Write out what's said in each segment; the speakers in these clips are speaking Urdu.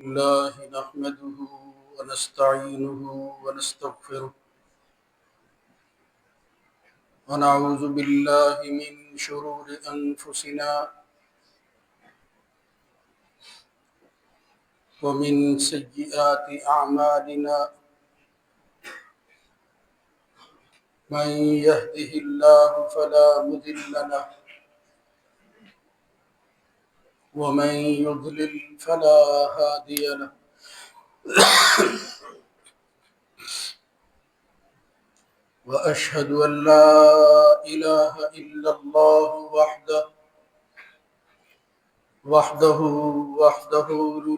الله نحمده ونستعينه ونستغفره ونعوذ بالله من شرور أنفسنا ومن سيئات أعمالنا من يهده الله فلا مضل له ومن يضلل فلا هادي له وأشهد أن لا إله إلا الله وحده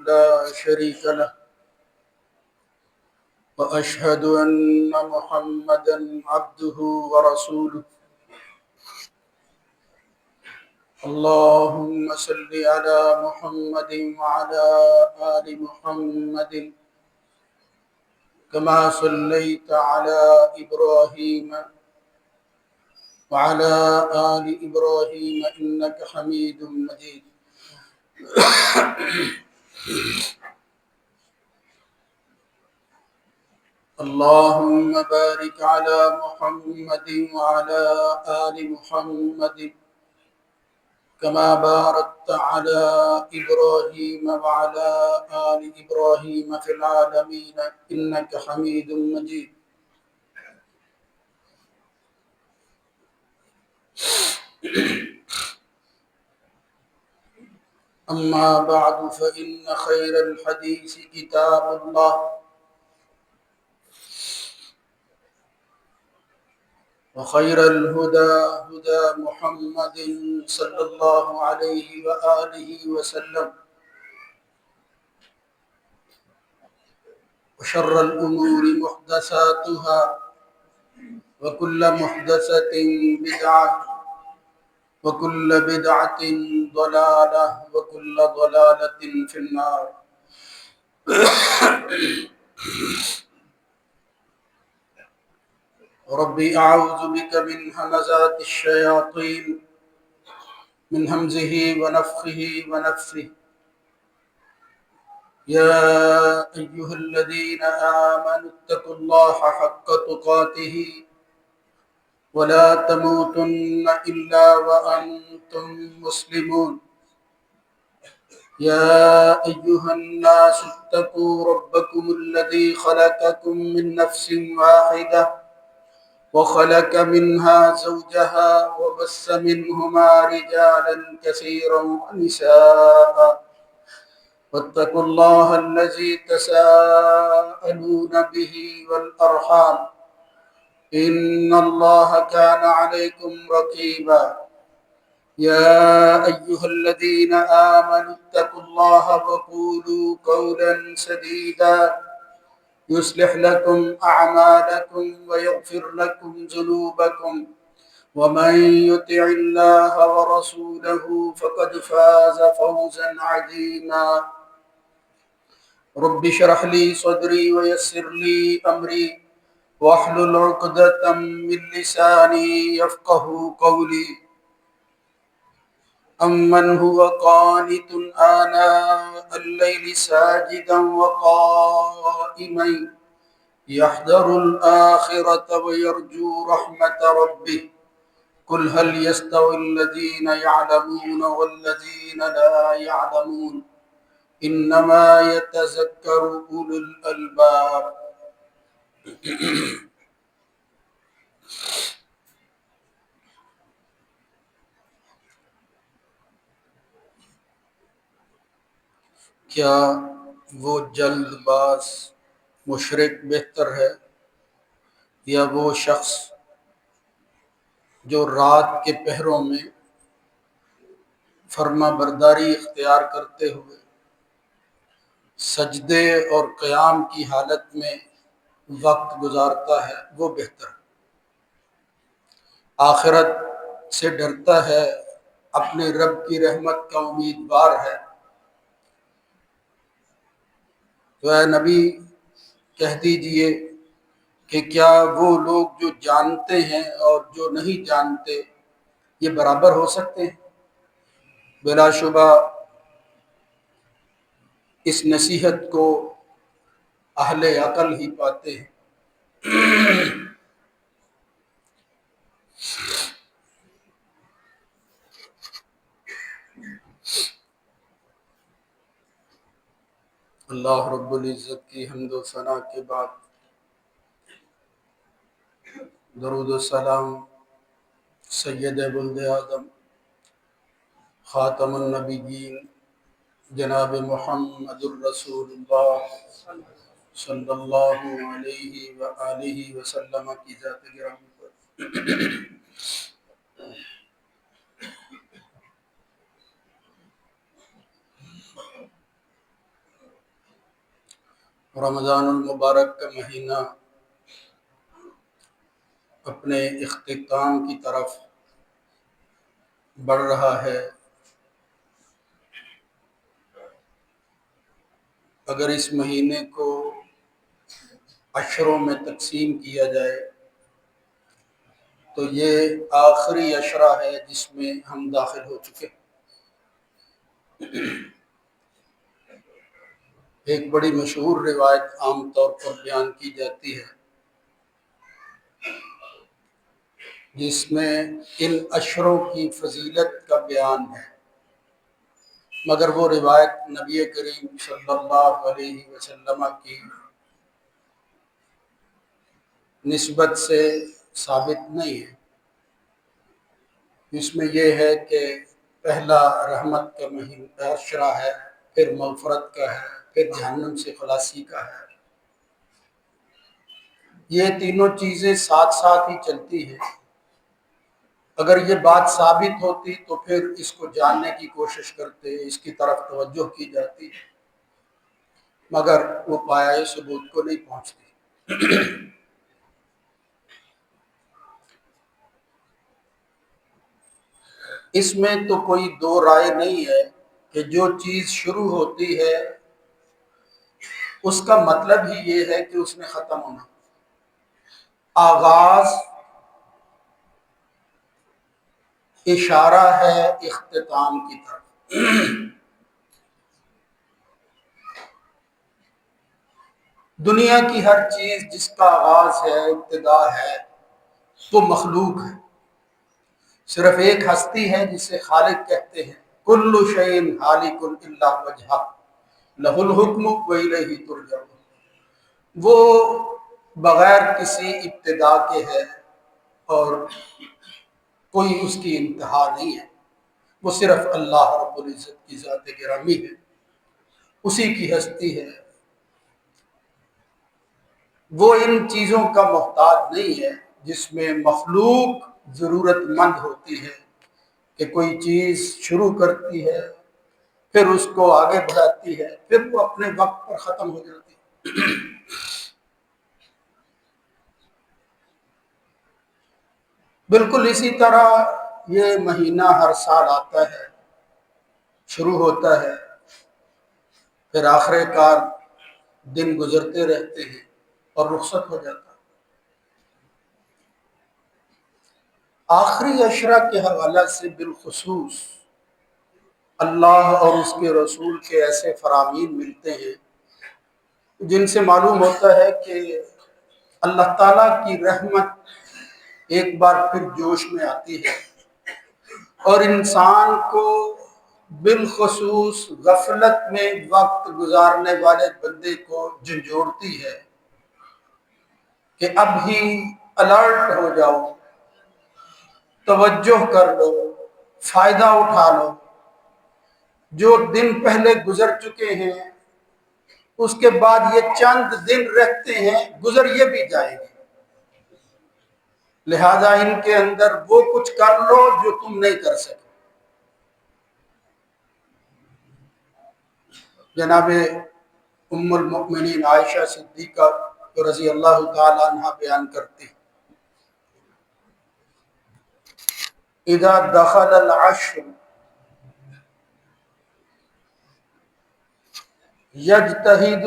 لا شريك له وأشهد أن محمدا عبده ورسوله اللهم صل على محمد وعلى آل محمد كما صليت على إبراهيم وعلى آل إبراهيم إنك حميد مجيد اللهم بارك على محمد وعلى آل محمد كما باركت على إبراهيم وعلى آل إبراهيم في العالمين إنك حميد مجيد أما بعد فإن خير الحديث كتاب الله وخير الهدى هدى محمد صلى الله عليه وآله وسلم وشر الأمور محدثاتها وكل محدثة بدعة وكل بدعة ضلالة وكل ضلالة في النار ربي أعوذ بك من همزات الشياطين من همزه ونفخه ونفثه يا أيها الذين آمنوا اتقوا الله حق تقاته ولا تموتن إلا وأنتم مسلمون يا أيها الناس اتقوا ربكم الذي خلقكم من نفس واحدة وخلق منها زوجها وبث منهما رجالا كثيرا ونساء واتقوا الله الذي تساءلون به والأرحام إن الله كان عليكم رقيبا يا أيها الذين آمنوا اتقوا الله وقولوا قولا سديدا يصلح لكم أعمالكم ويغفر لكم ذنوبكم ومن يطع الله ورسوله فقد فاز فوزا عظيما رب اشرح لي صدري ويسر لي أمري واحلل عقدة من لساني يفقه قولي أمن هو قانت آناء الليل ساجدا وقائما يحذر الآخرة ويرجو رحمة ربه قل هل يستوي الذين يعلمون والذين لا يعلمون إنما يتذكر أولو الألباب کیا وہ جلد باز مشرک بہتر ہے یا وہ شخص جو رات کے پہروں میں فرما برداری اختیار کرتے ہوئے سجدے اور قیام کی حالت میں وقت گزارتا ہے وہ بہتر ہے، آخرت سے ڈرتا ہے، اپنے رب کی رحمت کا امیدوار ہے؟ تو اے نبی کہہ دیجئے کہ کیا وہ لوگ جو جانتے ہیں اور جو نہیں جانتے یہ برابر ہو سکتے ہیں؟ بلا شبہ اس نصیحت کو اہل عقل ہی پاتے ہیں۔ اللہ رب العزت کی حمد و ثنا کے بعد درود و سلام سید ولد آدم خاتم النبیین جناب محمد الرسول اللہ صلی اللہ علیہ وآلہ وسلم کی ذات گرامی پر رمضان المبارک کا مہینہ اپنے اختتام کی طرف بڑھ رہا ہے۔ اگر اس مہینے کو عشروں میں تقسیم کیا جائے تو یہ آخری عشرہ ہے جس میں ہم داخل ہو چکے۔ ایک بڑی مشہور روایت عام طور پر بیان کی جاتی ہے جس میں ان عشروں کی فضیلت کا بیان ہے، مگر وہ روایت نبی کریم صلی اللہ علیہ وسلم کی نسبت سے ثابت نہیں ہے۔ اس میں یہ ہے کہ پہلا رحمت کا مہینہ عشرہ ہے، پھر مغفرت کا ہے، پھر جہنم سے خلاصی کا ہے۔ یہ تینوں چیزیں ساتھ ساتھ ہی چلتی ہیں۔ اگر یہ بات ثابت ہوتی تو پھر اس کو جاننے کی کوشش کرتے، اس کی طرف توجہ کی جاتی، مگر وہ پایۂ ثبوت کو نہیں پہنچتی۔ اس میں تو کوئی دو رائے نہیں ہے کہ جو چیز شروع ہوتی ہے اس کا مطلب ہی یہ ہے کہ اس نے ختم ہونا۔ آغاز اشارہ ہے اختتام کی طرف۔ دنیا کی ہر چیز جس کا آغاز ہے، ابتدا ہے، وہ مخلوق ہے۔ صرف ایک ہستی ہے جسے خالق کہتے ہیں، کل شیء ہالک الا وجہہ لہ الحکم والیہ ترجعون۔ وہ بغیر کسی ابتدا کے ہے اور کوئی اس کی انتہا نہیں ہے۔ وہ صرف اللہ رب العزت کی ذات گرامی ہے، اسی کی ہستی ہے۔ وہ ان چیزوں کا محتاج نہیں ہے جس میں مخلوق ضرورت مند ہوتی ہے کہ کوئی چیز شروع کرتی ہے، پھر اس کو آگے بڑھاتی ہے، پھر وہ اپنے وقت پر ختم ہو جاتی ہے۔ بالکل اسی طرح یہ مہینہ ہر سال آتا ہے، شروع ہوتا ہے، پھر آخر کار دن گزرتے رہتے ہیں اور رخصت ہو جاتا ہے۔ آخری عشرہ کے حوالہ سے بالخصوص اللہ اور اس کے رسول کے ایسے فرامین ملتے ہیں جن سے معلوم ہوتا ہے کہ اللہ تعالیٰ کی رحمت ایک بار پھر جوش میں آتی ہے اور انسان کو بالخصوص غفلت میں وقت گزارنے والے بندے کو جھنجھوڑتی ہے کہ اب ہی الرٹ ہو جاؤ، توجہ کر لو، فائدہ اٹھا لو۔ جو دن پہلے گزر چکے ہیں اس کے بعد یہ چند دن رہتے ہیں، گزر یہ بھی جائے گی، لہذا ان کے اندر وہ کچھ کر لو جو تم نہیں کر سکے۔ جناب ام المؤمنین عائشہ صدیقہ رضی اللہ تعالی عنہ بیان کرتی، اذا دخل العشر یجتہد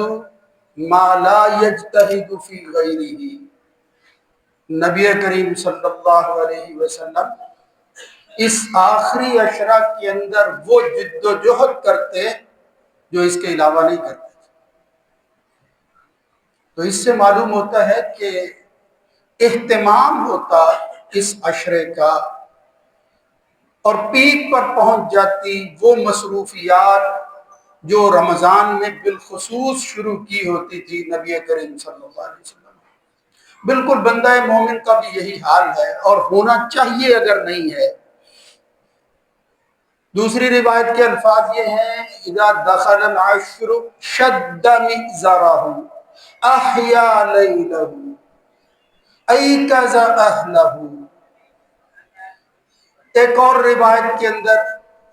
ما لا یجتہد فی غیرہ۔ نبی کریم صلی اللہ علیہ وسلم اس آخری عشرہ کے اندر وہ جد و جہد کرتے جو اس کے علاوہ نہیں کرتے تھے۔ تو اس سے معلوم ہوتا ہے کہ اہتمام ہوتا اس عشرے کا، اور پیک پر پہنچ جاتی وہ مصروفیات جو رمضان میں بالخصوص شروع کی ہوتی تھی نبی کریم صلی اللہ علیہ وسلم۔ بالکل بندہ مومن کا بھی یہی حال ہے، اور ہونا چاہیے اگر نہیں ہے۔ دوسری روایت کے الفاظ یہ ہیں: اذا دخل العشر شد مئزرہ احیا لیلہ ایقظ اہلہ۔ ایک اور روایت کے اندر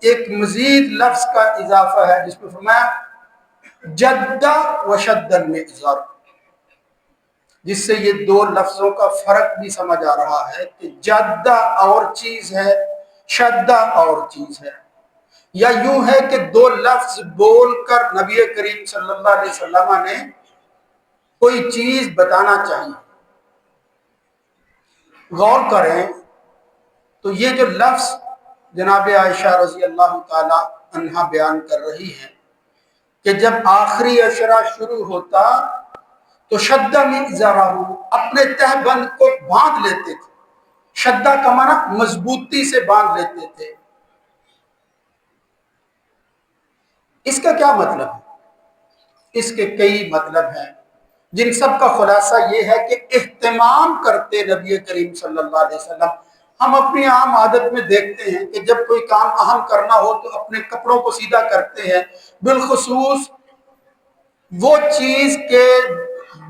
ایک مزید لفظ کا اضافہ ہے جس میں فرمایا جد و شد المئزر، جس سے یہ دو لفظوں کا فرق بھی سمجھ آ رہا ہے کہ جدہ اور چیز ہے، شدہ اور چیز ہے۔ یا یوں ہے کہ دو لفظ بول کر نبی کریم صلی اللہ علیہ وسلم نے کوئی چیز بتانا چاہیے۔ غور کریں تو یہ جو لفظ جناب عائشہ رضی اللہ تعالی عنہا بیان کر رہی ہیں کہ جب آخری عشرہ شروع ہوتا تو شدہ مئزرہ، اپنے تہ بند کو باندھ لیتے تھے۔ شدہ کا معنی مضبوطی سے باندھ لیتے تھے۔ اس کا کیا مطلب ہے؟ اس کے کئی مطلب ہیں، جن سب کا خلاصہ یہ ہے کہ اہتمام کرتے نبی کریم صلی اللہ علیہ وسلم۔ ہم اپنی عام عادت میں دیکھتے ہیں کہ جب کوئی کام اہم کرنا ہو تو اپنے کپڑوں کو سیدھا کرتے ہیں، بالخصوص وہ چیز کے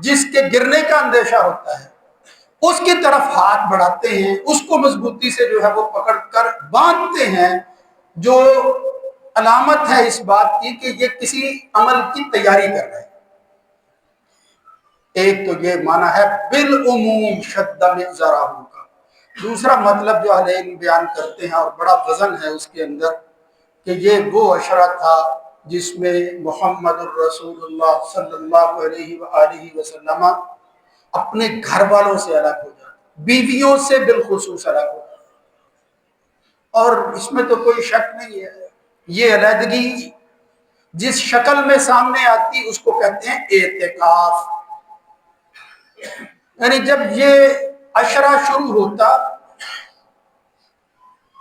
جس کے گرنے کا اندیشہ ہوتا ہے اس کی طرف ہاتھ بڑھاتے ہیں، اس کو مضبوطی سے جو ہے وہ پکڑ کر باندھتے ہیں، جو علامت ہے اس بات کی کہ یہ کسی عمل کی تیاری کر رہے ہیں۔ ایک تو یہ معنی ہے بالعموم شد مئزرہ کا۔ دوسرا مطلب جو اہل علم بیان کرتے ہیں اور بڑا وزن ہے اس کے اندر کہ یہ وہ عشرہ تھا جس میں محمد الرسول اللہ صلی اللہ علیہ وآلہ وسلم اپنے گھر والوں سے الگ ہو جاتے، بیویوں سے بالخصوص الگ ہو جاتے۔ اور اس میں تو کوئی شک نہیں ہے، یہ علیحدگی جس شکل میں سامنے آتی اس کو کہتے ہیں اعتکاف۔ یعنی جب یہ عشرہ شروع ہوتا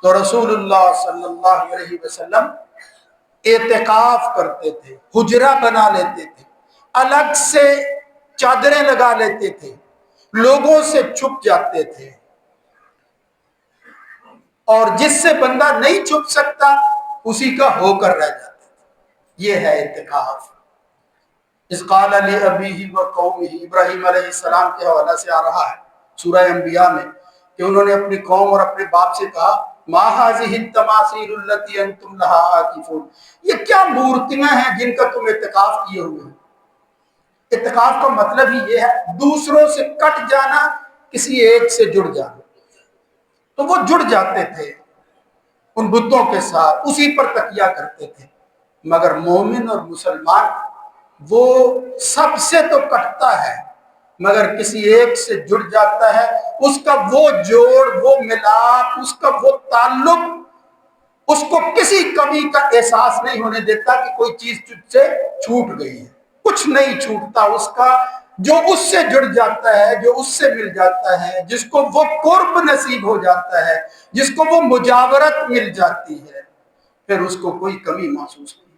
تو رسول اللہ صلی اللہ علیہ وسلم اعتکاف کرتے تھے، حجرہ بنا لیتے تھے، الگ سے چادریں لگا لیتے تھے، لوگوں سے چھپ جاتے تھے، اور جس سے بندہ نہیں چھپ سکتا اسی کا ہو کر رہ جاتا تھا۔ یہ ہے اعتکاف۔ اذ قال لأبیہ وقومہ، ابراہیم علیہ السلام کے حوالہ سے آ رہا ہے سورہ انبیاء میں کہ انہوں نے اپنی قوم اور اپنے باپ سے کہا ما هذه التماثیل التي انتم لها عاکفون، یہ کیا مورتیاں ہیں جن کا تم اعتکاف کیے ہوئے ہو۔ اعتکاف کا مطلب ہی یہ ہے دوسروں سے کٹ جانا، کسی ایک سے جڑ جانا۔ تو وہ جڑ جاتے تھے ان بتوں کے ساتھ، اسی پر تکیہ کرتے تھے۔ مگر مومن اور مسلمان وہ سب سے تو کٹتا ہے مگر کسی ایک سے جڑ جاتا ہے، اس کا وہ جوڑ، وہ ملاپ، اس کا وہ تعلق اس کو کسی کمی کا احساس نہیں ہونے دیتا کہ کوئی چیز تجھ سے چھوٹ گئی ہے۔ کچھ نہیں چھوٹتا اس کا، جو اس سے جڑ جاتا ہے، جو اس سے مل جاتا ہے، جس کو وہ قرب نصیب ہو جاتا ہے، جس کو وہ مجاورت مل جاتی ہے، پھر اس کو کوئی کمی محسوس نہیں۔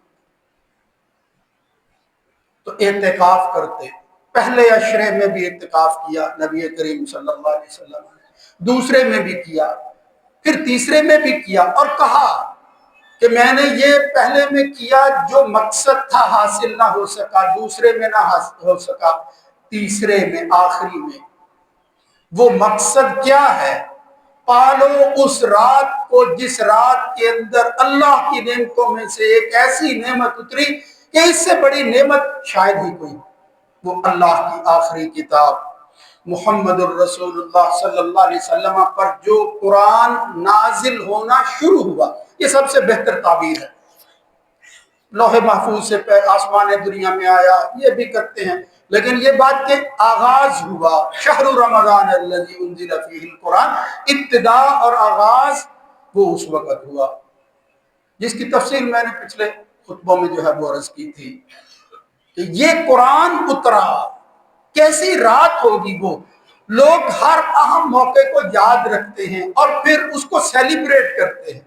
تو اعتکاف کرتے، پہلے عشرے میں بھی اعتکاف کیا نبی کریم صلی اللہ علیہ وسلم نے، دوسرے میں بھی کیا، پھر تیسرے میں بھی کیا، اور کہا کہ میں نے یہ پہلے میں کیا جو مقصد تھا حاصل نہ ہو سکا، دوسرے میں نہ حاصل ہو سکا، تیسرے میں آخری میں وہ مقصد کیا ہے؟ پالو اس رات کو جس رات کے اندر اللہ کی نعمتوں میں سے ایک ایسی نعمت اتری کہ اس سے بڑی نعمت شاید ہی کوئی، وہ اللہ کی آخری کتاب محمد الرسول اللہ صلی اللہ علیہ وسلم پر جو قرآن نازل ہونا شروع ہوا۔ یہ سب سے بہتر تعبیر ہے۔ لوح محفوظ سے آسمان دنیا میں آیا، یہ بھی کرتے ہیں، لیکن یہ بات کہ آغاز ہوا شہر رمضان الذی انزل فیہ القرآن، ابتدا اور آغاز وہ اس وقت ہوا، جس کی تفصیل میں نے پچھلے خطبوں میں جو ہے وہ عرض کی تھی کہ یہ قرآن اترا، کیسی رات ہوگی وہ، لوگ ہر اہم موقع کو یاد رکھتے ہیں اور پھر اس کو سیلیبریٹ کرتے ہیں،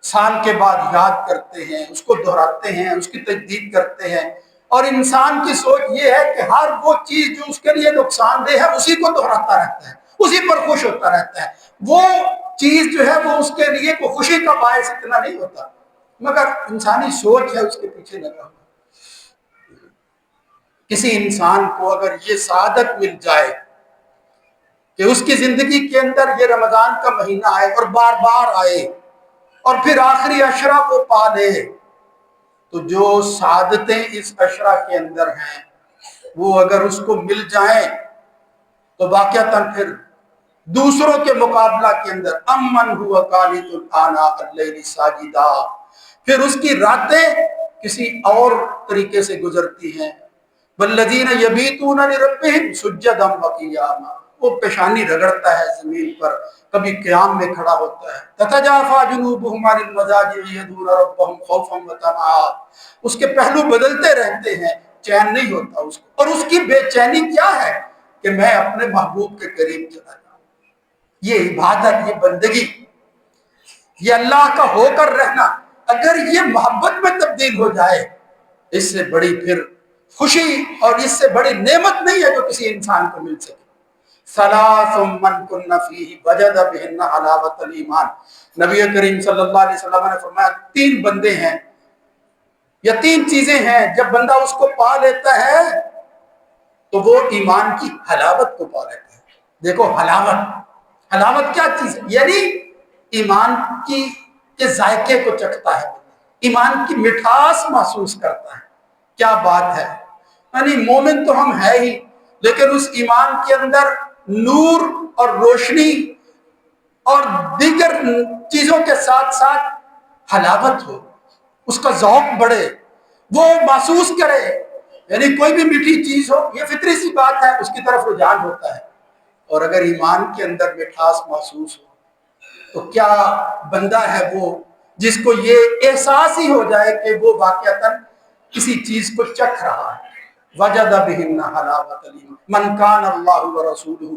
سال کے بعد یاد کرتے ہیں، اس کو دہراتے ہیں، اس کی تجدید کرتے ہیں، اور انسان کی سوچ یہ ہے کہ ہر وہ چیز جو اس کے لیے نقصان دہ ہے اسی کو دہراتا رہتا ہے، اسی پر خوش ہوتا رہتا ہے، وہ چیز جو ہے وہ اس کے لیے کوئی خوشی کا باعث اتنا نہیں ہوتا، مگر انسانی سوچ ہے اس کے پیچھے لگا ہوا۔ کسی انسان کو اگر یہ سعادت مل جائے کہ اس کی زندگی کے اندر یہ رمضان کا مہینہ آئے اور بار بار آئے اور پھر آخری عشرہ کو پا لے، تو جو سعادتیں اس عشرہ کے اندر ہیں وہ اگر اس کو مل جائیں تو واقعتاً پھر دوسروں کے مقابلہ کے اندر امن ہوا قانت آناء اللیل ساجدا، پھر اس کی راتیں کسی اور طریقے سے گزرتی ہیں۔ والذین یبیتون لربہم سجدا وقیاما، وہ پیشانی رگڑتا ہے زمین پر، کبھی قیام میں کھڑا ہوتا ہے۔ تتجافی جنوبہم عن المضاجع یدعون ربہم خوفا وطمعا، اس کے پہلو بدلتے رہتے ہیں، چین نہیں ہوتا اس کو، اور اس کی بے چینی کیا ہے کہ میں اپنے محبوب کے قریب چلا جاؤں۔ یہ عبادت، یہ بندگی، یہ اللہ کا ہو کر رہنا اگر یہ محبت میں تبدیل ہو جائے، اس سے بڑی پھر خوشی اور اس سے بڑی نعمت نہیں ہے جو کسی انسان کو مل سکے۔ ثلاث من کن فیہ وجد بہن حلاوۃ الایمان، نبی کریم صلی اللہ علیہ وسلم نے فرمایا 3 بندے ہیں یا 3 چیزیں ہیں، جب بندہ اس کو پا لیتا ہے تو وہ ایمان کی حلاوت کو پا لیتا ہے۔ دیکھو حلاوت، حلاوت کیا چیز ہے؟ یعنی ایمان کے ذائقے کو چکھتا ہے، ایمان کی مٹھاس محسوس کرتا ہے۔ کیا بات ہے، یعنی مومن تو ہم ہے ہی، لیکن اس ایمان کے اندر نور اور روشنی اور دیگر چیزوں کے ساتھ ساتھ حلاوت ہو، اس کا ذوق بڑھے، وہ محسوس کرے، یعنی کوئی بھی میٹھی چیز ہو، یہ فطری سی بات ہے، اس کی طرف رجحان ہوتا ہے۔ اور اگر ایمان کے اندر مٹھاس محسوس ہو تو کیا بندہ ہے وہ جس کو یہ احساس ہی ہو جائے کہ وہ واقعتاً کسی چیز کو چکھ رہا ہے۔ وجد بہن حلاوۃ الایمان من کان اللہ ورسولہ،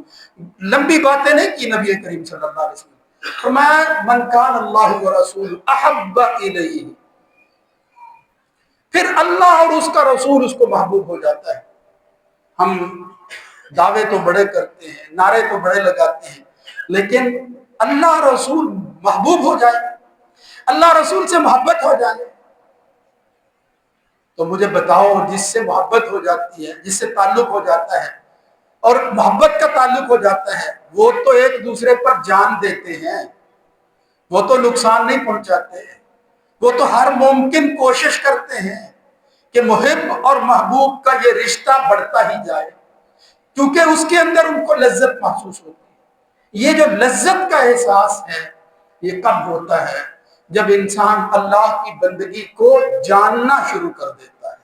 لمبی باتیں نہیں کی نبی کریم صلی اللہ علیہ وسلم، فرمایا من کان اللہ ورسولہ احب الیہ، پھر اللہ اور اس کا رسول اس کو محبوب ہو جاتا ہے۔ ہم دعوے تو بڑے کرتے ہیں، نعرے تو بڑے لگاتے ہیں، لیکن اللہ رسول محبوب ہو جائے، اللہ رسول سے محبت ہو جائے تو مجھے بتاؤ، جس سے محبت ہو جاتی ہے، جس سے تعلق ہو جاتا ہے اور محبت کا تعلق ہو جاتا ہے، وہ تو ایک دوسرے پر جان دیتے ہیں، وہ تو نقصان نہیں پہنچاتے ہیں، وہ تو ہر ممکن کوشش کرتے ہیں کہ محب اور محبوب کا یہ رشتہ بڑھتا ہی جائے، کیونکہ اس کے اندر ان کو لذت محسوس ہوتی ہے۔ یہ جو لذت کا احساس ہے یہ کب ہوتا ہے؟ جب انسان اللہ کی بندگی کو جاننا شروع کر دیتا ہے،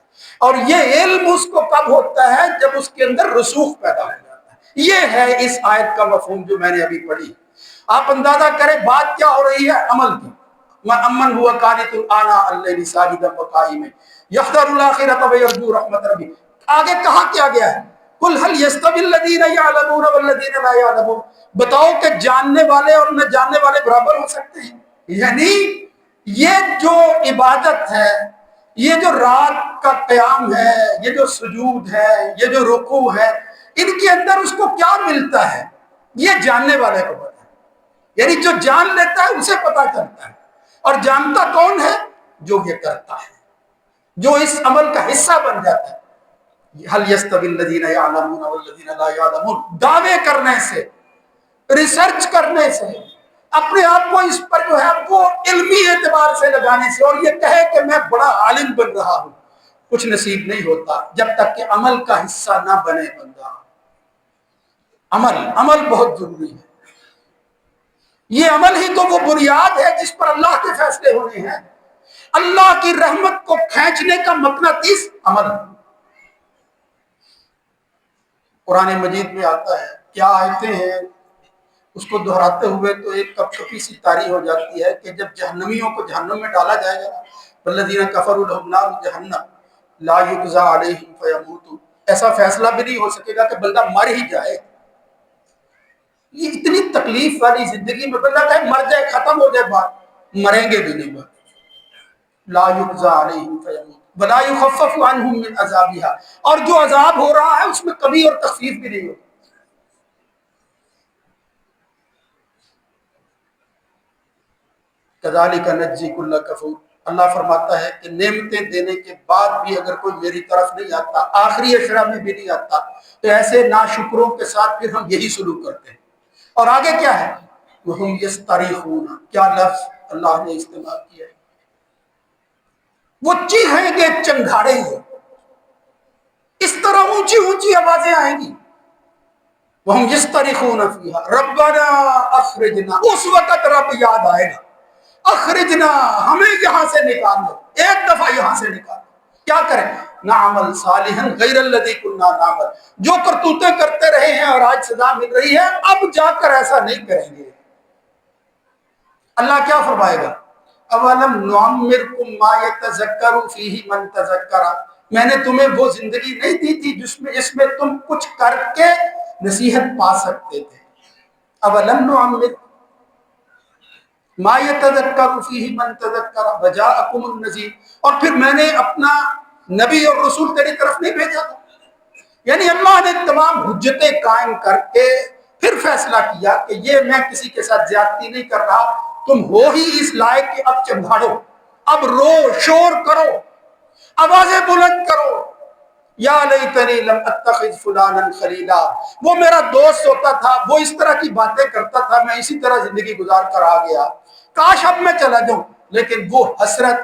اور یہ علم اس کو کب ہوتا ہے؟ جب اس کے اندر رسوخ پیدا ہو جاتا ہے۔ یہ ہے اس آیت کا مفہوم جو میں نے ابھی پڑھی۔ آپ اندازہ کریں بات کیا ہو رہی ہے؟ عمل کی۔ مَن هُوَ قَانِتٌ آنَاءَ اللَّيْلِ سَاجِدًا وَقَائِمًا يَحْذَرُ الْآخِرَةَ وَيَرْجُو رَحْمَةَ رَبِّهِ، آگے کہا کیا گیا ہے؟ قُلْ هَلْ يَسْتَوِي الَّذِينَ يَعْلَمُونَ وَالَّذِينَ لَا يَعْلَمُونَ، بتاؤ کہ جاننے والے اور نہ جاننے والے برابر ہو سکتے ہیں؟ یعنی یہ جو عبادت ہے، یہ جو رات کا قیام ہے، یہ جو سجود ہے، یہ جو رکوع ہے، ان کے اندر اس کو کیا ملتا ہے یہ جاننے والے کو پتا ہے، یعنی جو جان لیتا ہے اسے پتا چلتا ہے، اور جانتا کون ہے؟ جو یہ کرتا ہے، جو اس عمل کا حصہ بن جاتا ہے۔ هل يستوي الذين يعلمون والذين لا يعلمون، دعوے کرنے سے، ریسرچ کرنے سے، اپنے آپ کو اس پر جو ہے وہ علمی اعتبار سے لگانے سے، اور یہ کہے کہ میں بڑا عالم بن رہا ہوں، کچھ نصیب نہیں ہوتا جب تک کہ عمل کا حصہ نہ بنے بندہ۔ عمل بہت ضروری ہے، یہ عمل ہی تو وہ بنیاد ہے جس پر اللہ کے فیصلے ہونے ہیں، اللہ کی رحمت کو کھینچنے کا مقناطیس عمل۔ قرآن مجید میں آتا ہے، کیا آیتیں ہیں، اس کو دہراتے ہوئے تو ایک کپ کپی سی طاری ہو جاتی ہے کہ جب جہنمیوں کو جہنم میں ڈالا جائے گا، والذین کفروا لہم نار جہنم لا یقضی علیہم فیموتوا، ایسا فیصلہ بھی نہیں ہو سکے گا کہ بندہ مر ہی جائے۔ یہ اتنی تکلیف والی زندگی میں بندہ کہے مر جائے، ختم ہو جائے بات، مریں گے بھی نہیں بات۔ لا یقضی علیہم فیموتوا ولا یخفف عنہم من عذابها، اور جو عذاب ہو رہا ہے اس میں کمی اور تخفیف بھی نہیں ہوتی۔ کذالک نجزی کل کفور، اللہ فرماتا ہے کہ نعمتیں دینے کے بعد بھی اگر کوئی میری طرف نہیں آتا، آخری اشرا میں بھی نہیں آتا، تو ایسے ناشکروں کے ساتھ پھر ہم یہی سلوک کرتے ہیں۔ اور آگے کیا ہے؟ وَهُمْ يَسْتَرِخُونَ، کیا لفظ اللہ نے استعمال کیا ہے؟ وہ چیخیں گے، چنگھاڑیں گے، اس طرح اونچی اونچی آوازیں آئیں گی۔ وَهُمْ يَسْتَرِخُونَ فِيهَا رَبَّنَا أَخْرِجْنَا، اس وقت رب یاد آئے گا، اخرجنا، ہمیں یہاں سے نکال لو، ایک دفعہ یہاں سے نکال لو۔ کیا کریں؟ نعمل صالحا غیر الذی کنا نعمل، جو کرتوتیں کرتے رہے ہیں اور آج سزا مل رہی ہے، اب جا کر ایسا نہیں کریں گے۔ اللہ کیا فرمائے گا؟ اولم نعمرکم ما یتذکر فیہ من تذکر، میں نے تمہیں وہ زندگی نہیں دی تھی جس میں تم کچھ کر کے نصیحت پا سکتے تھے۔ اولم نعمرکم ما یتذکر فیہ من تذکر وجاءکم النذیر، اور پھر میں نے اپنا نبی اور رسول تیری طرف نہیں بھیجا تھا؟ یعنی اللہ نے تمام حجتیں قائم کر کے پھر فیصلہ کیا کہ یہ میں کسی کے ساتھ زیادتی نہیں کر رہا، تم ہو ہی اس لائق کہ اب چنگھاڑو، اب رو، شور کرو، آوازیں بلند کرو۔ یا لیتنی لم اتخذ فلانا خلیلا، وہ میرا دوست ہوتا تھا، وہ اس طرح کی باتیں کرتا تھا، میں اسی طرح زندگی گزار کر آ گیا، کاش اب میں چلا جاؤں۔ لیکن وہ حسرت،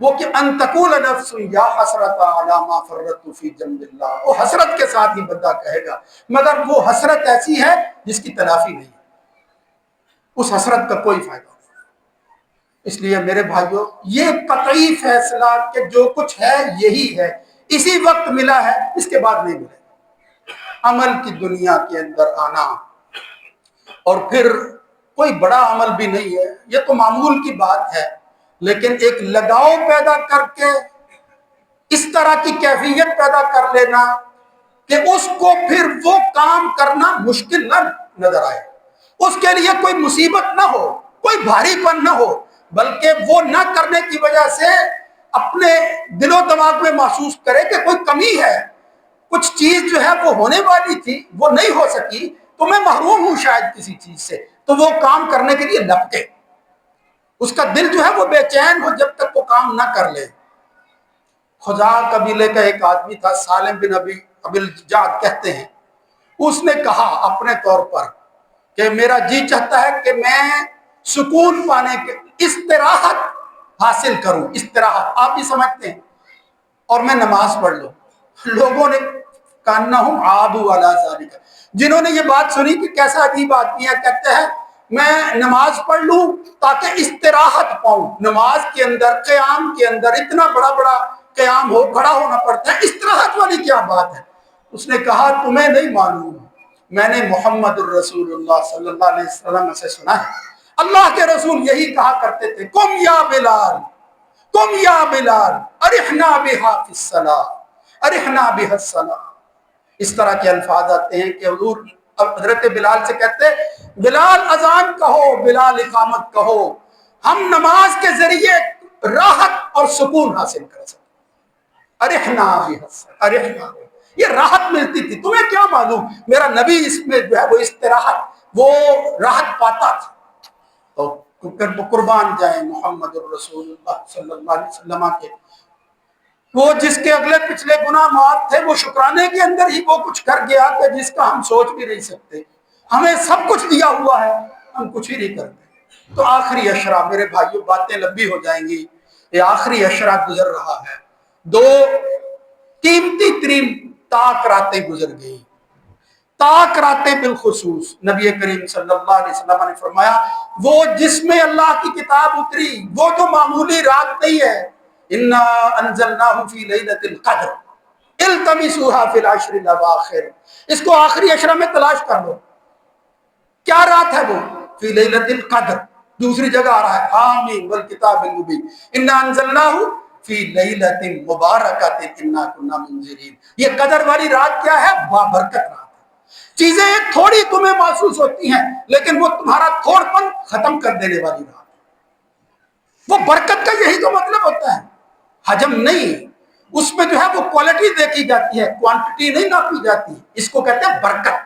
وہ کہ ان تقول نفس یا حسرت علی ما فرطت فی جنب اللہ، وہ حسرت کے ساتھ ہی بندہ کہے گا، مگر وہ حسرت ایسی ہے جس کی تلافی نہیں، اس حسرت کا کوئی فائدہ نہیں۔ اس لیے میرے بھائیوں، یہ قطعی فیصلہ کہ جو کچھ ہے یہی ہے، اسی وقت ملا ہے، اس کے بعد نہیں ملے۔ عمل کی دنیا کے اندر آنا، اور پھر کوئی بڑا عمل بھی نہیں ہے، یہ تو معمول کی بات ہے، لیکن ایک لگاؤ پیدا کر کے اس طرح کی کیفیت پیدا کر لینا کہ اس کو پھر وہ کام کرنا مشکل نہ نظر آئے، اس کے لیے کوئی مصیبت نہ ہو، کوئی بھاری پن نہ ہو، بلکہ وہ نہ کرنے کی وجہ سے اپنے دل و دماغ میں محسوس کرے کہ کوئی کمی ہے، کچھ چیز جو ہے وہ ہونے والی تھی وہ نہیں ہو سکی، تو میں محروم ہوں شاید کسی چیز سے، تو وہ کام کرنے کے لیے لپٹے، اس کا دل جو ہے وہ بے چین ہو جب تک وہ کام نہ کر لے۔ خزاع قبیلے کا ایک آدمی تھا، سالم بن ابی الجعد کہتے ہیں، اس نے کہا اپنے طور پر کہ میرا جی چاہتا ہے کہ میں سکون پانے کے استراحت حاصل کروں، استراحت آپ بھی سمجھتے ہیں، اور میں نماز پڑھ لوں۔ لوگوں نے کانہم عادوا علی ذالک، جنہوں نے یہ بات سنی کہ کیسا عجیب آدمی ہے، کہتے ہیں میں نماز پڑھ لوں تاکہ استراحت پاؤں۔ نماز کے اندر، قیام کے اندر اتنا بڑا بڑا قیام ہو، کھڑا ہونا پڑتا ہے، استراحت والی کیا بات ہے؟ اس نے کہا تمہیں نہیں معلوم، میں نے محمد الرسول اللہ صلی اللہ علیہ وسلم سے سنا ہے، اللہ کے رسول یہی کہا کرتے تھے، قم یا بلال، قم یا بلال ارحنا بہا فی الصلاۃ، ارحنا بہا الصلاۃ۔ اس طرح کے الفاظ آتے ہیں کہ حضور حضرت بلال سے کہتے بلال اذان کہو، بلال اقامت کہو، ہم نماز کے ذریعے راحت اور سکون حاصل کر سکتے۔ ارحنا بہا الصلاۃ، ارحنا، یہ راحت ملتی تھی، تمہیں کیا معلوم، میرا نبی اس میں جو ہے وہ استراحت، وہ راحت پاتا تھا۔ تو قربان جائیں محمد الرسول اللہ صلی اللہ علیہ وسلم کے، وہ جس کے اگلے پچھلے گناہ معاف تھے، وہ شکرانے کے اندر ہی وہ کچھ کر گیا کہ جس کا ہم سوچ بھی نہیں سکتے، ہمیں سب کچھ دیا ہوا ہے، ہم کچھ ہی نہیں کرتے۔ تو آخری عشرہ میرے بھائیوں، باتیں لمبی ہو جائیں گی، یہ آخری عشرہ گزر رہا ہے، دو قیمتی ترین تاک راتیں گزر گئی، تاک راتیں بالخصوص نبی کریم صلی اللہ علیہ وسلم نے فرمایا وہ جس میں اللہ کی کتاب اتری، وہ جو معمولی رات نہیں ہے، انا انزلناہ فی لیلۃ القدر التمسوها فی العشر الاواخر، اس کو آخری عشرہ میں تلاش کر لو، کیا رات ہے وہ؟ فی لیلۃ القدر، دوسری جگہ آ رہا ہے حامیم والکتاب المبین انا انزلناہ فی لیلۃ مبارکۃ انا کنا منذرین۔ یہ قدر والی رات کیا ہے؟ بابرکت رات ہے۔ چیزیں تھوڑی تمہیں محسوس ہوتی ہیں لیکن وہ تمہارا تھوڑ پن ختم کر دینے والی رات ہے۔ وہ برکت کا یہی تو مطلب ہوتا ہے، حجم نہیں، اس میں جو ہے وہ کوالٹی دیکھی جاتی ہے، کوانٹٹی نہیں ناپی جاتی، اس کو کہتے ہیں برکت۔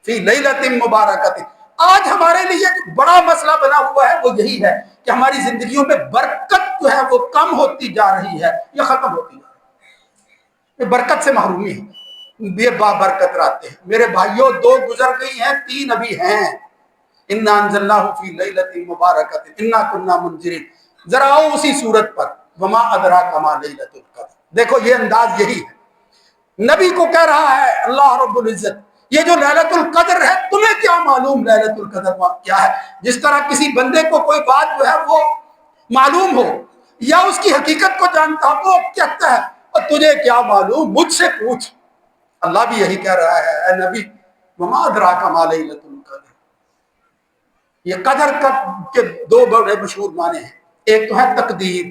فی لیلۃ مبارکۃ، آج ہمارے لیے جو بڑا مسئلہ بنا ہوا ہے وہ یہی ہے کہ ہماری زندگیوں میں برکت جو ہے وہ کم ہوتی جا رہی ہے یا ختم ہوتی جا رہی ہے، یہ برکت سے محرومی ہے۔ یہ بابرکت راتیں ہیں میرے بھائیوں، 2 گزر گئی ہیں، 3 ابھی ہیں۔ انا انزلناہ فی لیلۃ مبارکۃ انا کنا منذرین، ذرا آؤ اسی صورت پر، وما ادراک ما لیلۃ القدر۔ دیکھو یہ انداز یہی ہے، نبی کو کہہ رہا ہے اللہ رب العزت یہ جو لیلۃ القدر ہے تمہیں کیا معلوم لیلۃ القدر کیا ہے؟ جس طرح کسی بندے کو کوئی بات جو ہے وہ معلوم ہو یا اس کی حقیقت کو جانتا ہو وہ کہتا ہے اور تجھے کیا معلوم، مجھ سے پوچھ۔ اللہ بھی یہی کہہ رہا ہے اے نبی وما ادراک ما لیلۃ القدر۔ یہ قدر کے 2 بڑے مشہور معنی ہیں، ایک تو ہے تقدیر،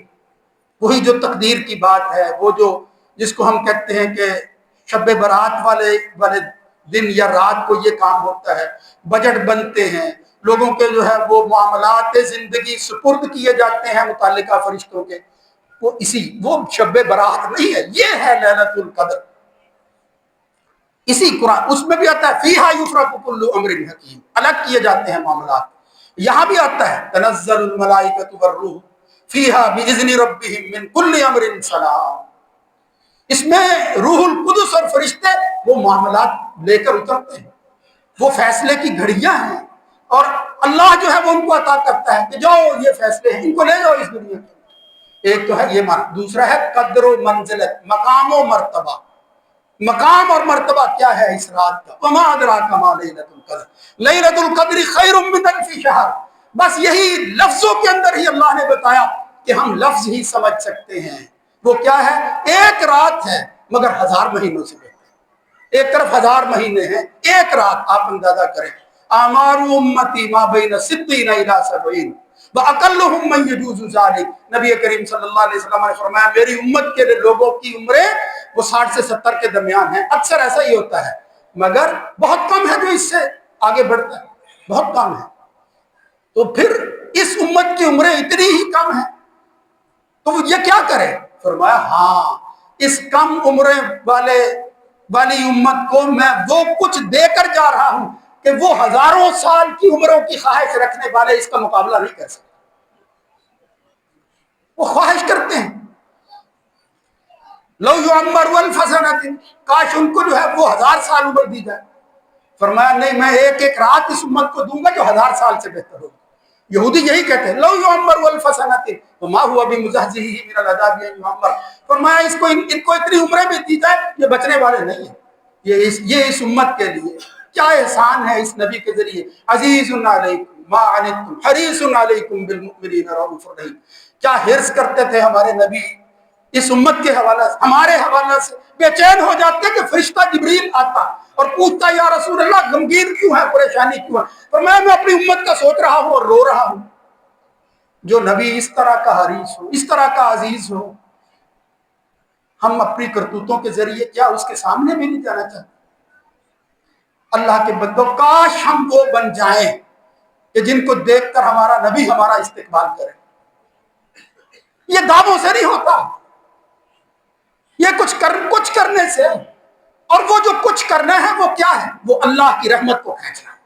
وہی جو تقدیر کی بات ہے، وہ جو جس کو ہم کہتے ہیں کہ شب برات والے دن یا رات کو یہ کام ہوتا ہے، بجٹ بنتے ہیں، لوگوں کے جو ہے وہ معاملات زندگی سپرد کیے جاتے ہیں متعلقہ فرشتوں کے، وہ شب برات نہیں ہے، یہ ہے لیلۃ القدر۔ اسی قرآن اس میں بھی آتا ہے فیہا یفرق کل امر حکیم، الگ کیے جاتے ہیں معاملات۔ یہاں بھی آتا ہے تنزل الملائکۃ والروح فیہا باذن ربہم من کل امر سلام، اس میں روح القدس اور فرشتے وہ معاملات لے کر اترتے ہیں، وہ فیصلے کی گھڑیاں ہیں، اور اللہ جو ہے وہ ان کو عطا کرتا ہے کہ جاؤ یہ فیصلے ہیں، ان کو لے جاؤ اس دنیا کے۔ ایک تو ہے یہ معنی، دوسرا ہے قدر و منزلت، مقام و مرتبہ۔ مقام اور مرتبہ کیا ہے اس رات کا؟ وما ادراک ما لیلۃ القدر، لیلۃ القدر خیر من الف شہر۔ بس یہی لفظوں کے اندر ہی اللہ نے بتایا کہ ہم لفظ ہی سمجھ سکتے ہیں، وہ کیا ہے؟ ایک رات ہے مگر 1000 مہینوں سے بہتر۔ ایک طرف 1000 مہینے ہیں، ایک رات آپ اندازہ کریں۔ اعمار امتی ما بین 60 الی 70 واقلهم من یجوز ذلک، نبی کریم صلی اللہ علیہ وسلم نے فرمایا میری امت کے لوگوں کی عمریں وہ 60 سے 70 کے درمیان ہیں، اکثر ایسا ہی ہوتا ہے، مگر بہت کم ہے جو اس سے آگے بڑھتا ہے، بہت کم ہے۔ تو پھر اس امت کی عمریں اتنی ہی کم ہیں تو وہ یہ کیا کرے؟ فرمایا ہاں اس کم عمریں والی امت کو میں وہ کچھ دے کر جا رہا ہوں کہ وہ ہزاروں سال کی عمروں کی خواہش رکھنے والے اس کا مقابلہ نہیں کر سکتے۔ وہ خواہش کرتے ہیں لو یعمر الف سنۃ، کاش ان کو جو ہے وہ 1000 سال عمر دی جائے۔ فرمایا نہیں، میں ایک ایک رات اس امت کو دوں گا جو 1000 سال سے بہتر ہوگی۔ یہودی یہی کہتے ہیں لو یعمر الف سنۃ وما هو بمزحزحه من العذاب ان یعمر، فرمایا ان کو اتنی عمریں بھی دی جائے یہ بچنے والے نہیں ہیں۔ یہ اس امت کے لیے کیا احسان ہے اس نبی کے ذریعے، عزیز علیکم ما عنتم حریص علیکم بالمؤمنین رؤوف رحیم۔ کیا حرص کرتے تھے ہمارے نبی اس امت کے حوالے سے، ہمارے حوالے سے بے چین ہو جاتے کہ فرشتہ جبریل آتا اور پوچھتا یا رسول اللہ غمگین کیوں ہے، پریشانی کیوں ہے؟ فرمایا میں اپنی امت کا سوچ رہا ہوں اور رو رہا ہوں۔ جو نبی اس طرح کا حریص ہو، اس طرح کا عزیز ہو، ہم اپنی کرتوتوں کے ذریعے کیا اس کے سامنے بھی نہیں جانا چاہتے؟ اللہ کے بندوں کاش ہم وہ بن جائیں کہ جن کو دیکھ کر ہمارا نبی ہمارا استقبال کرے۔ یہ دعووں سے نہیں ہوتا، یہ کچھ کرنے سے، اور وہ جو کچھ کرنا ہے وہ کیا ہے؟ وہ اللہ کی رحمت کو کھینچنا ہے،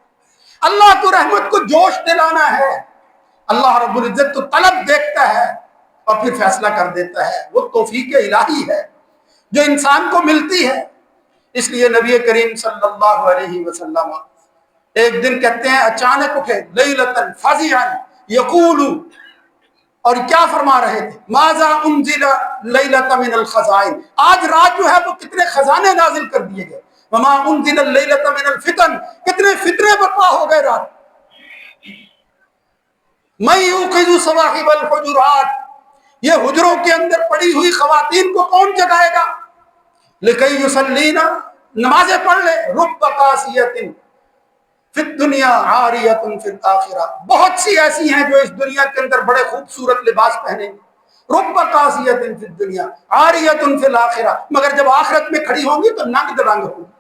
اللہ کی رحمت کو جوش دلانا ہے۔ اللہ رب العزت تو طلب دیکھتا ہے اور پھر فیصلہ کر دیتا ہے، وہ توفیق الہی ہے جو انسان کو ملتی ہے۔ اس لیے نبی کریم صلی اللہ علیہ وسلم ایک دن کہتے ہیں اچانک اٹھے لیلۃ فزعا یقول، اور کیا فرما رہے تھے؟ ماذا انزل لیلۃ من الخزائن، آج رات جو ہے وہ کتنے خزانے نازل کر دیے گئے۔ وما انزل لیلۃ من الفتن، کتنے فتنے برپا ہو گئے رات۔ من یوقظ صواحب الحجرات، یہ حجروں کے اندر پڑی ہوئی خواتین کو کون جگائے گا؟ لکی یصلینا، نمازیں پڑھ لے، رب قاسیۃ فی الدنیا عاریۃ فی الآخرہ، بہت سی ایسی ہیں جو اس دنیا کے اندر بڑے خوبصورت لباس پہنیں گے، رب قاسیۃ فی الدنیا عاریۃ فی الآخرہ، مگر جب آخرت میں کھڑی ہوں گی تو ننگ درنگ ہوں گی۔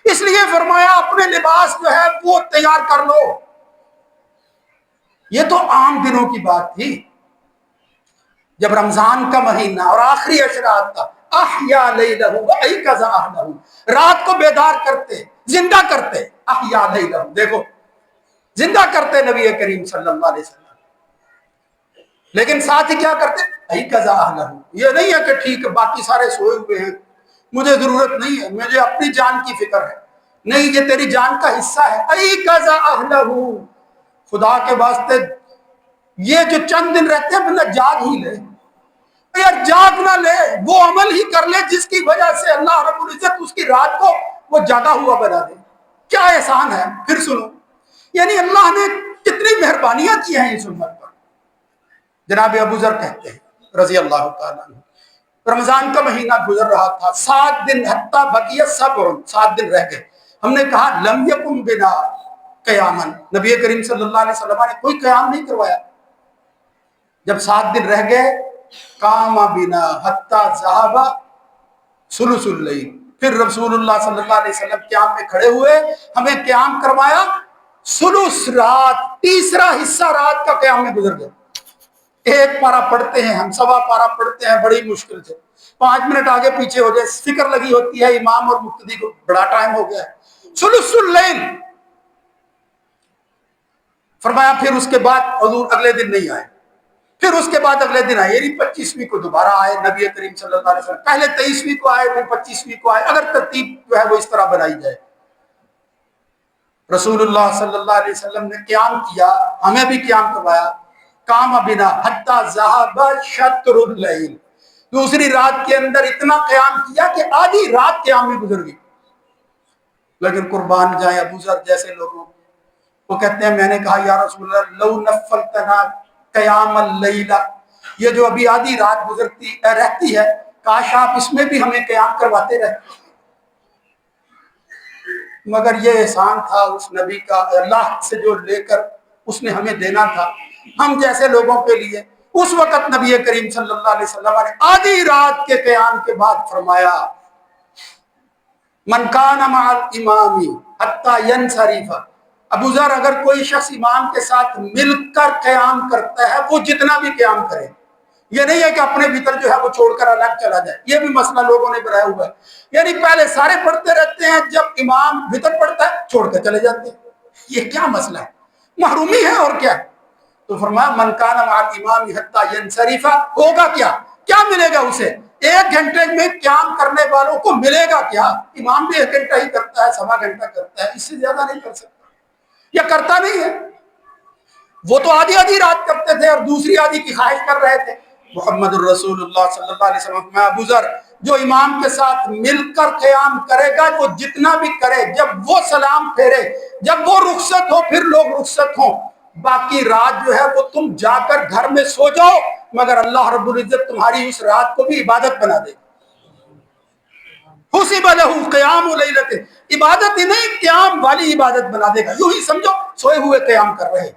اس لیے فرمایا اپنے لباس جو ہے وہ تیار کر لو۔ یہ تو عام دنوں کی بات تھی، جب رمضان کا مہینہ اور آخری اشرات کا احیا لیلہ و ایقظ اہلہ، رات کو بیدار کرتے، زندہ کرتے، احیا لیلہ، دیکھو زندہ کرتے نبی کریم صلی اللہ علیہ وسلم، لیکن ساتھ ہی کیا کرتے؟ ایقظ اہلہ، یہ نہیں ہے کہ ٹھیک ہے باقی سارے سوئے ہوئے ہیں، مجھے ضرورت نہیں ہے، مجھے اپنی جان کی فکر ہے، نہیں، یہ تیری جان کا حصہ ہے۔ ایقظ اہلہ، خدا کے واسطے یہ جو چند دن رہتے ہیں بندہ جاگ ہی لے، یار جاگ نہ لے، وہ عمل ہی کر لے جس کی وجہ سے اللہ رب العزت اس کی رات کو وہ جاگا ہوا بنا دے۔ کیا احسان ہے، پھر سنو، یعنی اللہ نے کتنی مہربانیاں کی ہیں اس امت پر۔ جناب ابو ذر کہتے ہیں رضی اللہ تعالیٰ عنہ، رمضان کا مہینہ گزر رہا تھا، 7 دن حتی بقیہ صبر، 7 دن رہ گئے، ہم نے کہا لم یکن بنا قیاما، نبی کریم صلی اللہ علیہ وسلم نے کوئی قیام نہیں کروایا۔ جب 7 دن رہ گئے، قام بنا حتی ذهب ثلث اللیل، پھر رسول اللہ صلی اللہ علیہ وسلم قیام میں کھڑے ہوئے، ہمیں قیام کروایا، ثلث رات، تیسرا حصہ رات کا قیام میں گزر گیا۔ ایک پارا پڑھتے ہیں ہم، سوا پارا پڑھتے ہیں بڑی مشکل سے، 5 منٹ آگے پیچھے ہو جائے، فکر لگی ہوتی ہے امام اور مقتدی کو، بڑا ٹائم ہو گیا ہے، ثلث اللیل۔ فرمایا پھر اس کے بعد حضور اگلے دن نہیں آئے، پھر اس کے بعد اگلے دن آئے، یعنی 25ویں کو دوبارہ آئے نبی کریم صلی اللہ علیہ وسلم، پہلے 23ویں کو آئے پھر 25ویں کو آئے، اگر ترتیب جو ہے وہ اس طرح بنائی جائے۔ رسول اللہ صلی اللہ علیہ وسلم نے قیام کیا، ہمیں بھی قیام کروایا، قام بنا حتی ذهب شطر اللیل، دوسری رات کے اندر اتنا قیام کیا کہ آدھی رات قیام میں گزر گئی۔ لیکن قربان جائیں ابو ذر جیسے لوگوں، وہ کہتے ہیں میں نے کہا یا رسول اللہ لو نفلتنا قیام اللیلہ، یہ جو ابھی آدھی رات گزرتی رہتی ہے، کاش آپ اس میں بھی ہمیں قیام کرواتے رہتے۔ مگر یہ احسان تھا اس نبی کا، اللہ سے جو لے کر اس نے ہمیں دینا تھا، ہم جیسے لوگوں کے لیے اس وقت نبی کریم صلی اللہ علیہ وسلم نے آدھی رات کے قیام کے بعد فرمایا من کان مع الامام حتی ینصرف، ابو ذر اگر کوئی شخص امام کے ساتھ مل کر قیام کرتا ہے، وہ جتنا بھی قیام کرے، یہ نہیں ہے کہ اپنے بھیتر جو ہے وہ چھوڑ کر الگ چلا جائے، یہ بھی مسئلہ لوگوں نے بنایا ہوا ہے، یعنی پہلے سارے پڑھتے رہتے ہیں، جب امام بھیتر پڑھتا ہے چھوڑ کر چلے جاتے ہیں، یہ کیا مسئلہ ہے، محرومی ہے اور کیا ہے؟ تو فرمایا من کان مع الامام حتی ینصرف، ہوگا کیا ملے گا اسے؟ 1 گھنٹے میں قیام کرنے والوں کو ملے گا کیا؟ امام بھی 1 گھنٹہ ہی کرتا ہے، سوا گھنٹہ کرتا ہے، اس سے زیادہ نہیں کر سکتا، یا کرتا نہیں ہے۔ وہ تو آدھی رات کرتے تھے اور دوسری آدھی کی خواہش کر رہے تھے۔ محمد الرسول اللہ صلی اللہ علیہ وسلم، میں ابو ذر جو امام کے ساتھ مل کر قیام کرے گا، وہ جتنا بھی کرے، جب وہ سلام پھیرے، جب وہ رخصت ہو پھر لوگ رخصت ہوں، باقی رات جو ہے وہ تم جا کر گھر میں سو جاؤ، مگر اللہ رب العزت تمہاری اس رات کو بھی عبادت بنا دے۔ حسب لہ قیام لیلۃ، عبادت ہی نہیں، قیام والی عبادت بنا دے گا، یوں ہی سمجھو سوئے ہوئے قیام کر رہے۔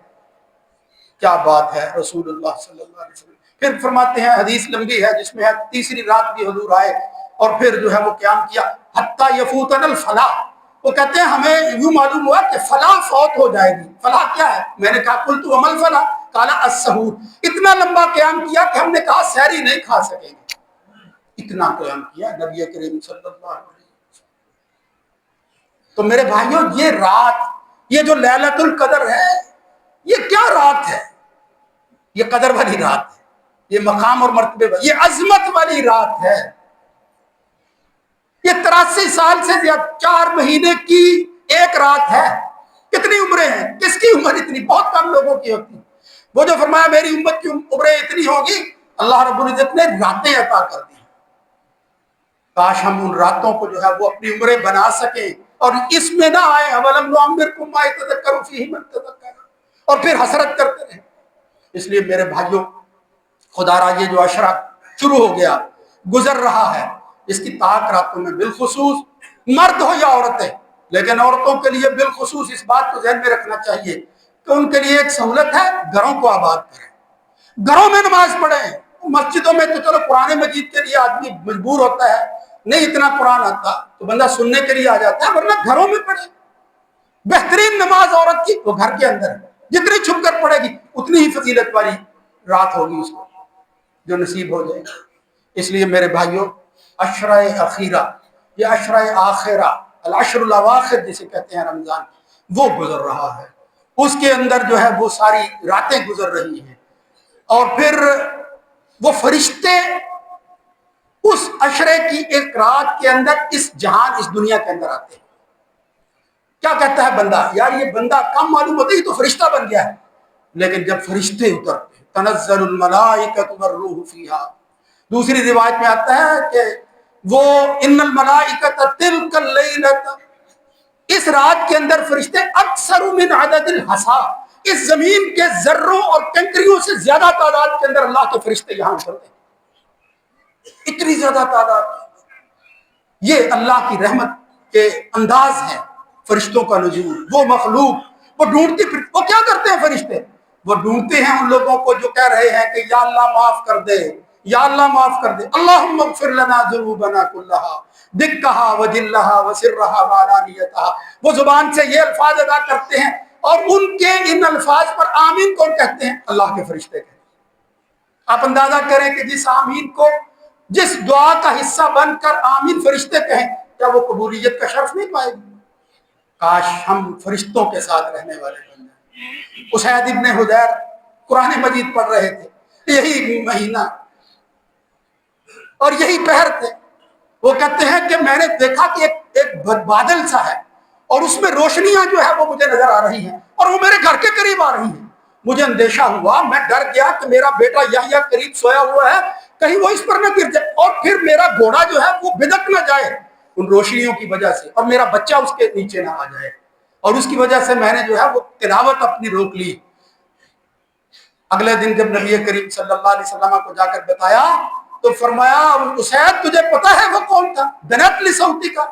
کیا بات ہے رسول اللہ صلی اللہ علیہ وسلم۔ پھر فرماتے ہیں، حدیث لمبی ہے جس میں ہے تیسری رات بھی حضور آئے اور پھر جو ہے وہ قیام کیا حتی یفوتنا الفلاح، وہ کہتے ہیں ہمیں یوں معلوم ہوا کہ فلاح فوت ہو جائے گی۔ فلاح کیا ہے؟ میں نے کہا قلت وما الفلاح قال السحور، اتنا لمبا قیام کیا کہ ہم نے کہا سحری نہیں کھا سکیں گے، اتنا قیام کیا نبی کریم صلی اللہ علیہ وسلم۔ تو میرے بھائیوں، یہ رات، یہ جو لیلۃ القدر ہے، یہ کیا رات ہے؟ یہ قدر والی رات ہے، یہ مقام اور مرتبے والی، یہ عظمت والی رات ہے، یہ 83 سال سے 4 مہینے کی ایک رات ہے۔ کتنی عمریں ہیں؟ کس کی عمر اتنی؟ بہت کم لوگوں کی ہوتی۔ وہ جو فرمایا میری امت کی عمریں اتنی ہوگی، اللہ رب العزت نے راتیں عطا کر دی، کاش ہم ان راتوں کو جو ہے وہ اپنی عمریں بنا سکیں اور اس میں نہ آئے اولم نعمرکم ما یتذکر فیہ من تذکر، اور پھر حسرت کرتے رہیں۔ اس لیے میرے بھائیوں، خدا را یہ جو عشرہ شروع ہو گیا، گزر رہا ہے، اس کی طاق راتوں میں بالخصوص مرد ہو یا عورتیں، لیکن عورتوں کے لیے بالخصوص اس بات کو ذہن میں رکھنا چاہیے کہ ان کے لیے ایک سہولت ہے، گھروں کو آباد کریں، گھروں میں نماز پڑھیں۔ مسجدوں میں تو چلو قرآن مجید کے لیے آدمی مجبور ہوتا ہے، نہیں اتنا قرآن آتا تو بندہ سننے کے لیے آ جاتا ہے، ورنہ گھروں میں پڑھے۔ بہترین نماز عورت کی وہ گھر کے اندر ہے، جتنی چھپ کر پڑھے گی اتنی ہی فضیلت والی رات ہوگی اس کو جو نصیب ہو جائے گی۔ اس لیے میرے بھائیوں، عشرہ اخیرہ، یہ عشرہ آخرہ، العشر الاواخر جسے کہتے ہیں رمضان، وہ گزر رہا ہے، اس کے اندر جو ہے وہ ساری راتیں گزر رہی ہیں، اور پھر وہ فرشتے اس عشرے کی ایک رات کے اندر اس جہان، اس دنیا کے اندر آتے ہیں۔ کیا کہتا ہے بندہ، یار یہ بندہ کم معلوم ہوتا ہے، یہ تو فرشتہ بن گیا ہے، لیکن جب فرشتے اترتے ہیں، تنزل الملائکۃ والروح فیہا، دوسری روایت میں آتا ہے کہ وہ ان الملائکۃ تلک اللیلۃ، اس رات کے اندر فرشتے اکثر من عدد الحصا، اس زمین کے ذروں اور کنکریوں سے زیادہ تعداد کے اندر اللہ کے فرشتے یہاں اترتے ہیں، اتنی زیادہ تعداد۔ یہ اللہ کی رحمت کے انداز ہے فرشتوں کا نزول۔ وہ مخلوق وہ ڈھونڈتی، وہ کیا کرتے ہیں فرشتے؟ وہ ڈھونڈتے ہیں ان لوگوں کو جو کہہ رہے ہیں کہ یا اللہ معاف کر دے، یا اللہ معاف کر دے، اللہم اغفر لنا ذنوبنا کلہا دکھہا وجلہا وسرہا وعلانیتہا۔ وہ زبان سے یہ الفاظ ادا کرتے ہیں، اور ان کے ان الفاظ پر آمین کون کہتے ہیں؟ اللہ کے فرشتے کہتے ہیں۔ آپ اندازہ کریں کہ جس آمین کو، جس دعا کا حصہ بن کر آمین فرشتے کہیں، کیا وہ قبولیت کا شرف نہیں پائے گی؟ کاش ہم فرشتوں کے ساتھ رہنے والے بن جائیں۔ اسید ابن حضیر قرآن مجید پڑھ رہے تھے، یہی مہینہ اور یہی پہر تھے، وہ کہتے ہیں کہ میں نے دیکھا کہ ایک بادل سا ہے، اور اس میں روشنیاں جو ہے وہ مجھے نظر آ رہی ہیں، اور وہ میرے گھر کے قریب آ رہی ہیں۔ مجھے اندیشہ ہوا، میں ڈر گیا کہ میرا بیٹا یحییٰ قریب سویا ہوا ہے، کہیں وہ اس پر نہ گر جائے، اور پھر میرا گھوڑا جو ہے وہ بھدک نہ جائے ان روشنیوں کی وجہ سے، اور میرا بچہ اس کے نیچے نہ آ جائے، اور اس کی وجہ سے میں نے جو ہے وہ تلاوت اپنی روک لی۔ اگلے دن جب نبی کریم صلی اللہ علیہ وسلم کو جا کر بتایا تو فرمایا، اسید تجھے پتا ہے وہ کون تھا؟ دنت لصوتی کا،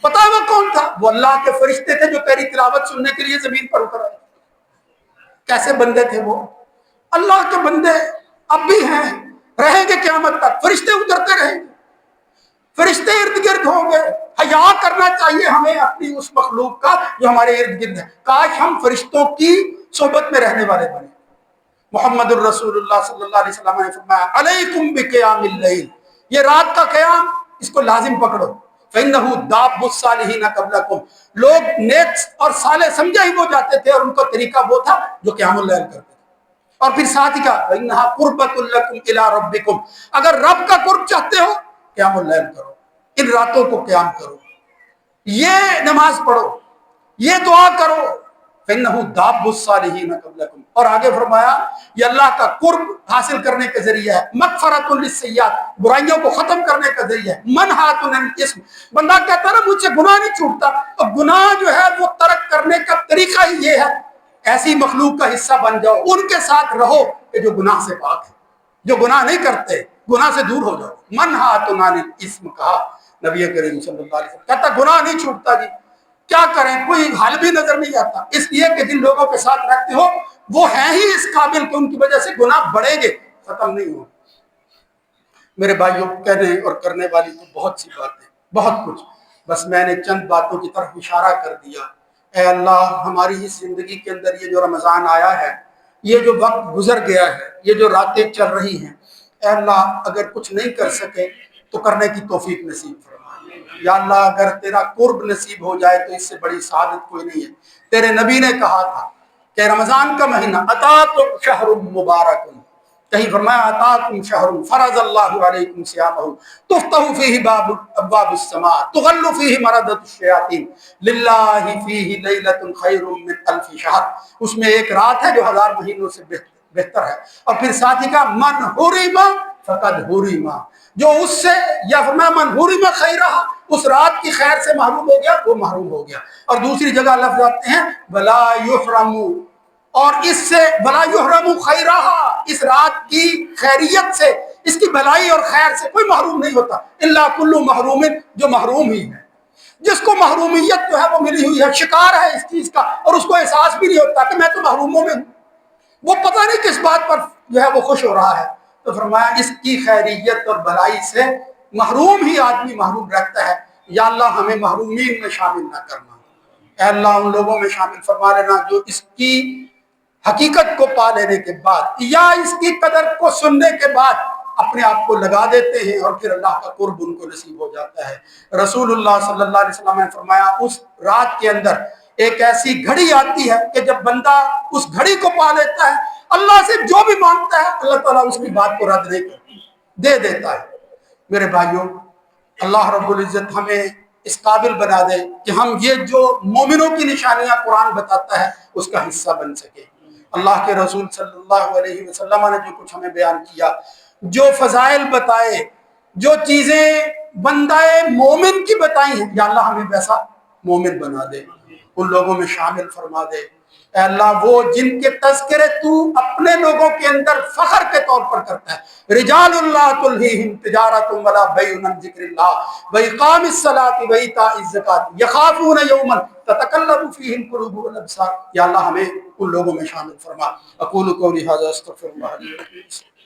پتا ہے وہ کون تھا؟ وہ اللہ کے فرشتے تھے جو تیری تلاوت سننے کے لیے زمین پر اتر آئے۔ کیسے بندے تھے وہ؟ اللہ کے بندے اب بھی ہیں، رہیں گے قیامت تک، فرشتے اترتے رہیں گے، فرشتے ارد گرد ہوں گے۔ حیا کرنا چاہیے ہمیں اپنی اس مخلوق کا جو ہمارے ارد گرد ہے۔ کاش ہم فرشتوں کی صحبت میں رہنے والے بنے۔ محمد الرسول اللہ صلی اللہ علیہ وسلم نے فرمایا، علیکم بقیام اللیل، یہ رات کا قیام اس کو لازم پکڑو، فإنہ داب الصالحین قبلکم، لوگ نیک اور صالح سمجھے ہی وہ جاتے تھے، اور ان کا طریقہ وہ تھا جو قیام اللیل کرتے تھے۔ اور پھر ساتھ ہی کہا، فإنہا قربۃ لکم الی ربکم، اگر رب کا قرب چاہتے ہو قیام اللیل کرو، ان راتوں کو قیام کرو، یہ نماز پڑھو، یہ دعا کرو، فإنہ داب الصالحین قبلکم۔ اور آگے فرمایا یہ اللہ کا قرب حاصل کرنے کا ذریعہ ہے، مغفرۃ للسیئات، برائیوں کو ختم کرنے کا ذریعہ ہے، منہۃ عن الاسم، بندہ کہتا ہے نا مجھ سے گناہ نہیں چھوٹتا، اور گناہ جو ہے وہ ترک کرنے کا طریقہ ہی یہ ہے، ایسی مخلوق کا حصہ بن جاؤ، ان کے ساتھ رہو کہ جو گناہ سے پاک ہے، جو گناہ نہیں کرتے، گناہ سے دور ہو جاؤ۔ منہۃ عن الاسم کہا نبی کریم صلی اللہ علیہ وسلم، کہتا گناہ نہیں چھوٹتا جی، کیا کریں، کوئی حل بھی نظر نہیں آتا، اس لیے کہ جن لوگوں کے ساتھ رہتے ہو وہ ہیں ہی اس قابل کہ ان کی وجہ سے گناہ بڑھیں گے، ختم نہیں ہو۔ میرے بھائیوں، کہنے اور کرنے والی تو بہت سی باتیں، بہت کچھ، بس میں نے چند باتوں کی طرف اشارہ کر دیا۔ اے اللہ، ہماری اس زندگی کے اندر یہ جو رمضان آیا ہے، یہ جو وقت گزر گیا ہے، یہ جو راتیں چل رہی ہیں، اے اللہ اگر کچھ نہیں کر سکے تو کرنے کی توفیق نصیب فرما۔ یا اللہ اگر تیرا قرب نصیب ہو جائے تو اس سے بڑی سعادت کوئی نہیں ہے۔ تیرے نبی نے کہا تھا کہ رمضان کا مہینہ، اتاکم شہر مبارک، کہیں فرمایا اتاکم شہر فرض اللہ علیکم صیامہ تفتح فیہ ابواب السماء تغل فیہ مردۃ الشیاطین للہ فیہ لیلۃ خیر من الف شہر، اس میں ایک رات ہے جو 1000 مہینوں سے بہتر ہے۔ اور پھر ساتھ ہی کا من حرم فقد حرم، جو اس سے، یا فرمایا من حرم خیرہ، اس رات کی خیر سے محروم ہو گیا وہ محروم ہو گیا۔ اور دوسری جگہ لفظ آتے ہیں ولا یحرم، اور اس سے ولا یحرم خیرہ، اس رات کی خیریت سے، اس کی بھلائی اور خیر سے کوئی محروم نہیں ہوتا، الا کل محروم، جو محروم ہی ہے۔ جس کو محرومیت جو ہے وہ ملی ہوئی ہے، شکار ہے اس چیز کا، اور اس کو احساس بھی نہیں ہوتا کہ میں تو محروموں میں ہوں، وہ پتہ نہیں کس بات پر جو ہے وہ خوش ہو رہا ہے۔ تو فرمایا اس کی خیریت اور بھلائی سے محروم ہی آدمی محروم رہتا ہے۔ یا اللہ ہمیں محرومین میں شامل نہ کرنا، اے اللہ ان لوگوں میں شامل فرما لینا جو اس کی حقیقت کو پا لینے کے بعد یا اس کی قدر کو سننے کے بعد اپنے آپ کو لگا دیتے ہیں اور پھر اللہ کا قرب ان کو نصیب ہو جاتا ہے۔ رسول اللہ صلی اللہ علیہ وسلم نے فرمایا اس رات کے اندر ایک ایسی گھڑی آتی ہے کہ جب بندہ اس گھڑی کو پا لیتا ہے، اللہ سے جو بھی مانگتا ہے اللہ تعالیٰ اس کی بات کو رد نہیں کرتا، دے دیتا ہے۔ میرے بھائیوں، اللہ رب العزت ہمیں اس قابل بنا دے کہ ہم یہ جو مومنوں کی نشانیاں قرآن بتاتا ہے اس کا حصہ بن سکے۔ اللہ کے رسول صلی اللہ علیہ وسلم نے جو کچھ ہمیں بیان کیا، جو فضائل بتائے، جو چیزیں بندہ مومن کی بتائی ہیں، یا اللہ ہمیں ویسا مومن بنا دے، ان لوگوں میں شامل فرما دے۔ اے اللہ وہ جن کے تذکرے تو اپنے لوگوں کے اندر فخر کے طور پر کرتا ہے، رجال اللہ تلہیہم تجارت ولا بیع عن ذکر اللہ واقام الصلاۃ وایتاء الزکاۃ یخافون یوما تتقلب فیہ القلوب والابصار۔ یا اللہ ہمیں ان لوگوں میں شامل فرما۔ اقول قولی ھذا استغفر اللہ لی ولکم۔